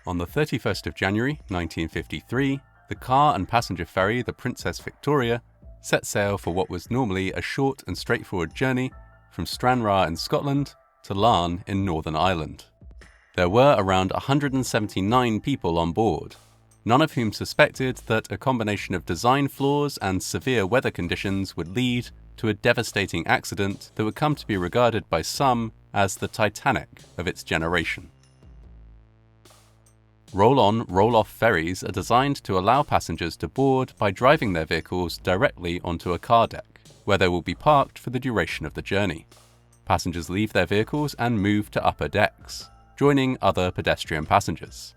On the 31st of January 1953, the car and passenger ferry, the Princess Victoria, set sail for what was normally a short and straightforward journey from Stranraer in Scotland to Larne in Northern Ireland. There were around 179 people on board, none of whom suspected that a combination of design flaws and severe weather conditions would lead to a devastating accident that would come to be regarded by some as the Titanic of its generation. Roll-on, roll-off ferries are designed to allow passengers to board by driving their vehicles directly onto a car deck, where they will be parked for the duration of the journey. Passengers leave their vehicles and move to upper decks, joining other pedestrian passengers.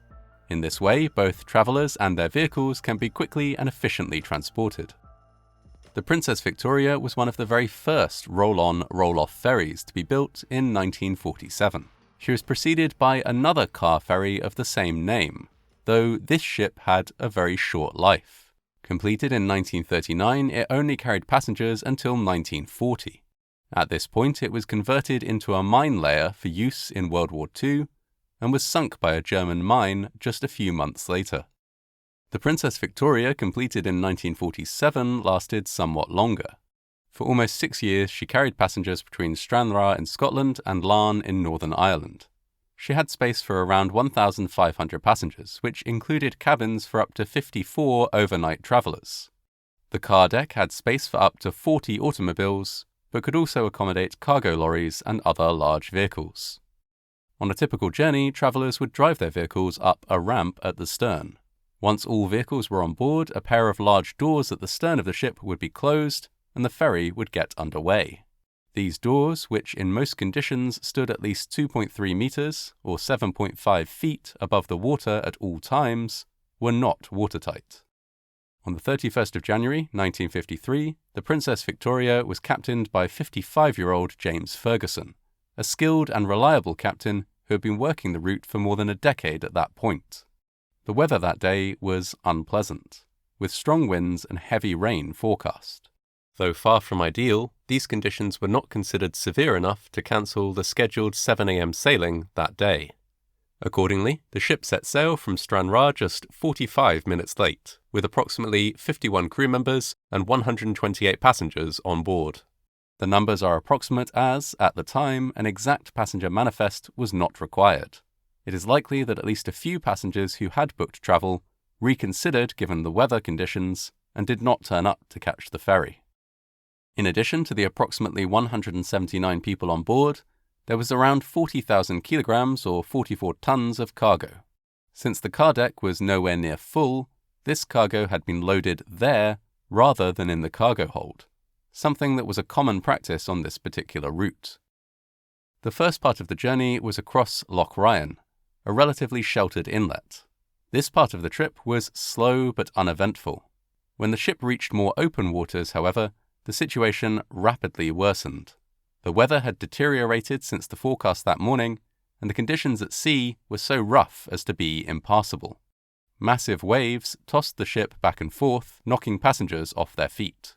In this way, both travellers and their vehicles can be quickly and efficiently transported. The Princess Victoria was one of the very first roll-on, roll-off ferries to be built in 1947. She was preceded by another car ferry of the same name, though this ship had a very short life. Completed in 1939, it only carried passengers until 1940. At this point, it was converted into a mine layer for use in World War II and was sunk by a German mine just a few months later. The Princess Victoria, completed in 1947, lasted somewhat longer. For almost 6 years, she carried passengers between Stranraer in Scotland and Larne in Northern Ireland. She had space for around 1,500 passengers, which included cabins for up to 54 overnight travellers. The car deck had space for up to 40 automobiles, but could also accommodate cargo lorries and other large vehicles. On a typical journey, travellers would drive their vehicles up a ramp at the stern. Once all vehicles were on board, a pair of large doors at the stern of the ship would be closed, and the ferry would get underway. These doors, which in most conditions stood at least 2.3 meters or 7.5 feet above the water at all times, were not watertight. On the 31st of January 1953, the Princess Victoria was captained by 55-year-old James Ferguson, a skilled and reliable captain who had been working the route for more than a decade at that point. The weather that day was unpleasant, with strong winds and heavy rain forecast. Though far from ideal, these conditions were not considered severe enough to cancel the scheduled 7 a.m. sailing that day. Accordingly, the ship set sail from Stranraer just 45 minutes late, with approximately 51 crew members and 128 passengers on board. The numbers are approximate as, at the time, an exact passenger manifest was not required. It is likely that at least a few passengers who had booked travel reconsidered given the weather conditions and did not turn up to catch the ferry. In addition to the approximately 179 people on board, there was around 40,000 kilograms or 44 tons of cargo. Since the car deck was nowhere near full, this cargo had been loaded there rather than in the cargo hold, something that was a common practice on this particular route. The first part of the journey was across Loch Ryan, a relatively sheltered inlet. This part of the trip was slow but uneventful. When the ship reached more open waters, however, the situation rapidly worsened. The weather had deteriorated since the forecast that morning, and the conditions at sea were so rough as to be impassable. Massive waves tossed the ship back and forth, knocking passengers off their feet.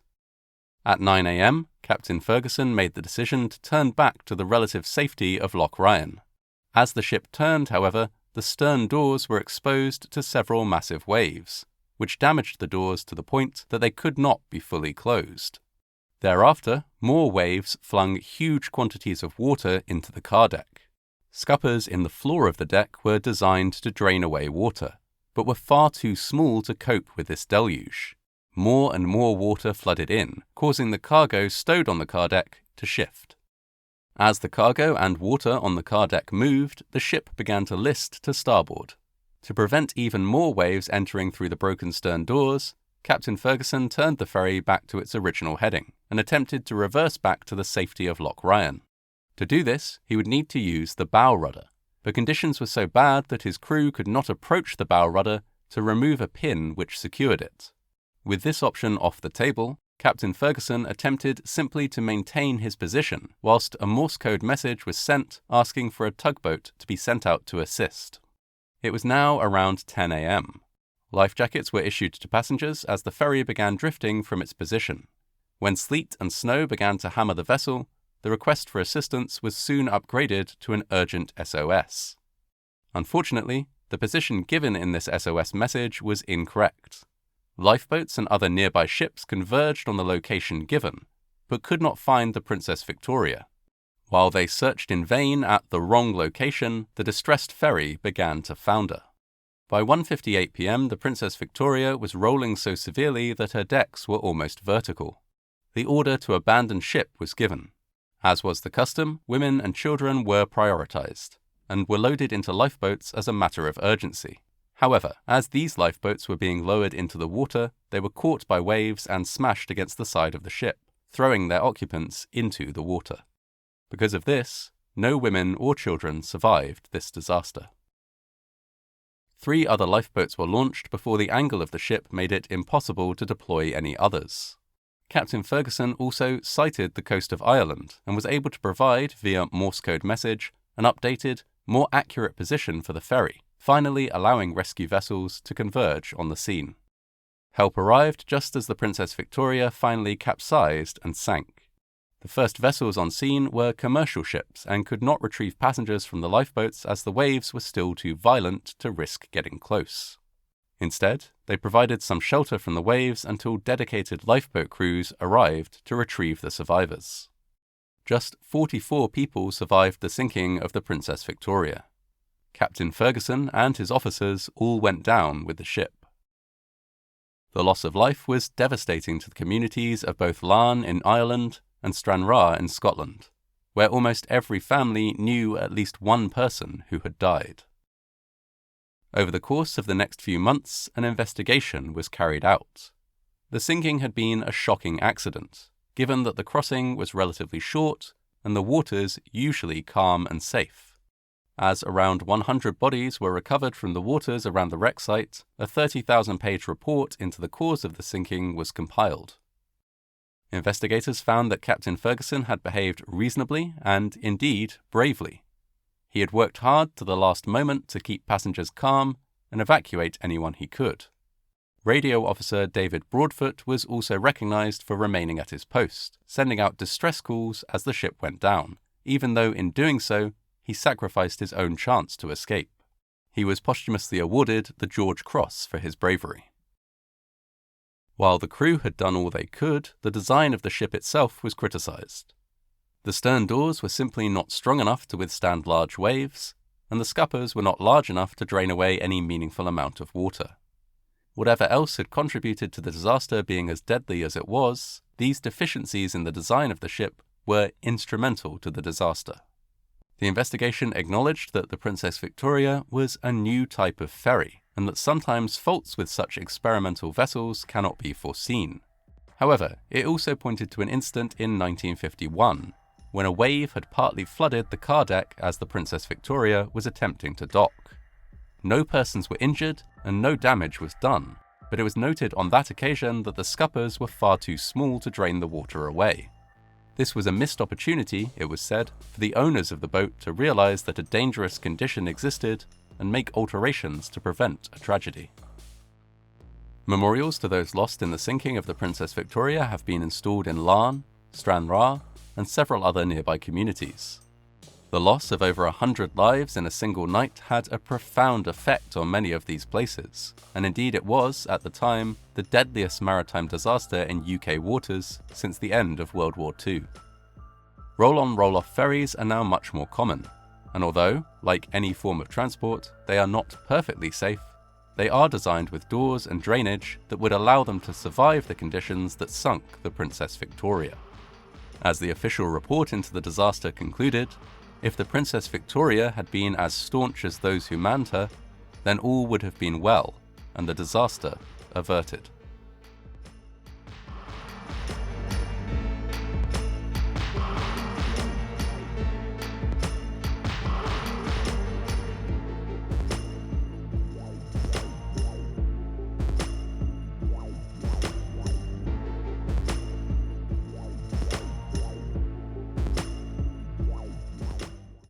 At 9 a.m., Captain Ferguson made the decision to turn back to the relative safety of Loch Ryan. As the ship turned, however, the stern doors were exposed to several massive waves, which damaged the doors to the point that they could not be fully closed. Thereafter, more waves flung huge quantities of water into the car deck. Scuppers in the floor of the deck were designed to drain away water, but were far too small to cope with this deluge. More and more water flooded in, causing the cargo stowed on the car deck to shift. As the cargo and water on the car deck moved, the ship began to list to starboard. To prevent even more waves entering through the broken stern doors, Captain Ferguson turned the ferry back to its original heading and attempted to reverse back to the safety of Loch Ryan. To do this, he would need to use the bow rudder, but conditions were so bad that his crew could not approach the bow rudder to remove a pin which secured it. With this option off the table, Captain Ferguson attempted simply to maintain his position, whilst a Morse code message was sent asking for a tugboat to be sent out to assist. It was now around 10 a.m. Life jackets were issued to passengers as the ferry began drifting from its position. When sleet and snow began to hammer the vessel, the request for assistance was soon upgraded to an urgent SOS. Unfortunately, The position given in this SOS message was incorrect. Lifeboats and other nearby ships converged on the location given, but could not find the Princess Victoria. While they searched in vain at the wrong location, the distressed ferry began to founder. By 1:58 p.m, the Princess Victoria was rolling so severely that her decks were almost vertical. The order to abandon ship was given. As was the custom, women and children were prioritized, and were loaded into lifeboats as a matter of urgency. However, as these lifeboats were being lowered into the water, they were caught by waves and smashed against the side of the ship, throwing their occupants into the water. Because of this, no women or children survived this disaster. 3 other lifeboats were launched before the angle of the ship made it impossible to deploy any others. Captain Ferguson also sighted the coast of Ireland and was able to provide, via Morse code message, an updated, more accurate position for the ferry, finally allowing rescue vessels to converge on the scene. Help arrived just as the Princess Victoria finally capsized and sank. The first vessels on scene were commercial ships and could not retrieve passengers from the lifeboats as the waves were still too violent to risk getting close. Instead, they provided some shelter from the waves until dedicated lifeboat crews arrived to retrieve the survivors. Just 44 people survived the sinking of the Princess Victoria. Captain Ferguson and his officers all went down with the ship. The loss of life was devastating to the communities of both Larne in Ireland and Stranraer in Scotland, where almost every family knew at least one person who had died. Over the course of the next few months, an investigation was carried out. The sinking had been a shocking accident, given that the crossing was relatively short and the waters usually calm and safe. As around 100 bodies were recovered from the waters around the wreck site, a 30,000-page report into the cause of the sinking was compiled. Investigators found that Captain Ferguson had behaved reasonably and, indeed, bravely. He had worked hard to the last moment to keep passengers calm and evacuate anyone he could. Radio officer David Broadfoot was also recognized for remaining at his post, sending out distress calls as the ship went down, even though in doing so, he sacrificed his own chance to escape. He was posthumously awarded the George Cross for his bravery. While the crew had done all they could, the design of the ship itself was criticized. The stern doors were simply not strong enough to withstand large waves, and the scuppers were not large enough to drain away any meaningful amount of water. Whatever else had contributed to the disaster being as deadly as it was, these deficiencies in the design of the ship were instrumental to the disaster. The investigation acknowledged that the Princess Victoria was a new type of ferry, and that sometimes faults with such experimental vessels cannot be foreseen. However, it also pointed to an incident in 1951, when a wave had partly flooded the car deck as the Princess Victoria was attempting to dock. No persons were injured and no damage was done, but it was noted on that occasion that the scuppers were far too small to drain the water away. This was a missed opportunity, it was said, for the owners of the boat to realize that a dangerous condition existed and make alterations to prevent a tragedy. Memorials to those lost in the sinking of the Princess Victoria have been installed in Larne, Stranraer, and several other nearby communities. The loss of over 100 lives in a single night had a profound effect on many of these places, and indeed it was, at the time, the deadliest maritime disaster in UK waters since the end of World War II. Roll-on roll-off ferries are now much more common, and although, like any form of transport, they are not perfectly safe, they are designed with doors and drainage that would allow them to survive the conditions that sunk the Princess Victoria. As the official report into the disaster concluded, if the Princess Victoria had been as staunch as those who manned her, then all would have been well, and the disaster averted.